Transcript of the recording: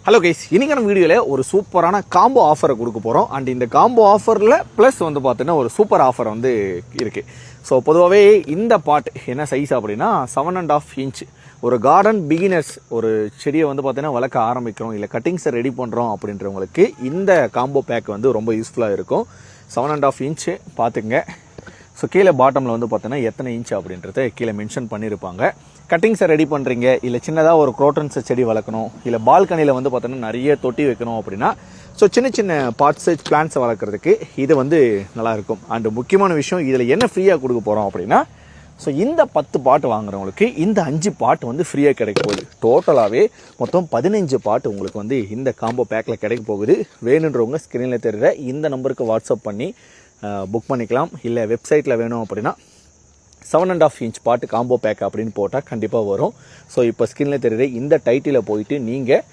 Hello guys, இன்னைக்கான வீடியோவில் ஒரு சூப்பரான காம்போ ஆஃபரை கொடுக்க போகிறோம். அண்ட் இந்த காம்போ ஆஃபரில் ப்ளஸ் வந்து பார்த்தீங்கன்னா ஒரு சூப்பர் ஆஃபர் வந்து இருக்குது. ஸோ பொதுவாகவே இந்த பாட் என்ன சைஸ் அப்படின்னா 7.5 இன்ச். ஒரு கார்டன் பிகினர்ஸ் ஒரு செடியை வந்து பார்த்தீங்கன்னா வளர்க்க ஆரம்பிக்கிறோம், இல்லை கட்டிங்ஸை ரெடி பண்ணுறோம் அப்படின்றவங்களுக்கு இந்த காம்போ பேக் வந்து ரொம்ப யூஸ்ஃபுல்லாக இருக்கும். 7.5 இன்ச்சு பார்த்துங்க. ஸோ கீழே பாட்டமில் வந்து பார்த்தீங்கன்னா எத்தனை இன்ச் அப்படின்றத கீழே மென்ஷன் பண்ணியிருப்பாங்க. கட்டிங்ஸை ரெடி பண்ணுறீங்க, இல்லை சின்னதாக ஒரு குரோட்டன்ஸை செடி வளர்க்கணும், இல்லை பால்கனியில் வந்து பார்த்தீங்கன்னா நிறைய தொட்டி வைக்கணும் அப்படின்னா ஸோ சின்ன சின்ன பார்ட்ஸு பிளான்ஸை வளர்க்குறதுக்கு இது வந்து நல்லாயிருக்கும். அண்டு முக்கியமான விஷயம், இதில் என்ன ஃப்ரீயாக கொடுக்க போகிறோம் அப்படின்னா ஸோ இந்த 10 பாட்டு வாங்குறவங்களுக்கு இந்த 5 பாட்டு வந்து ஃப்ரீயாக கிடைக்க போகுது. டோட்டலாகவே மொத்தம் 15 பாட்டு உங்களுக்கு வந்து இந்த காம்போ பேக்கில் கிடைக்க போகுது. வேணுன்றவங்க ஸ்க்ரீனில் தெரிகிற இந்த நம்பருக்கு வாட்ஸ்அப் பண்ணி புக் பண்ணிக்கலாம். இல்லை வெப்சைட்டில் வேணும் அப்படின்னா 7.5 இன்ச் பாட்டு காம்போ பேக் அப்படின்னு போட்டால் கண்டிப்பாக வரும். ஸோ இப்போ ஸ்க்ரீனில் தெரியுற இந்த டைட்டில் போயிட்டு நீங்கள்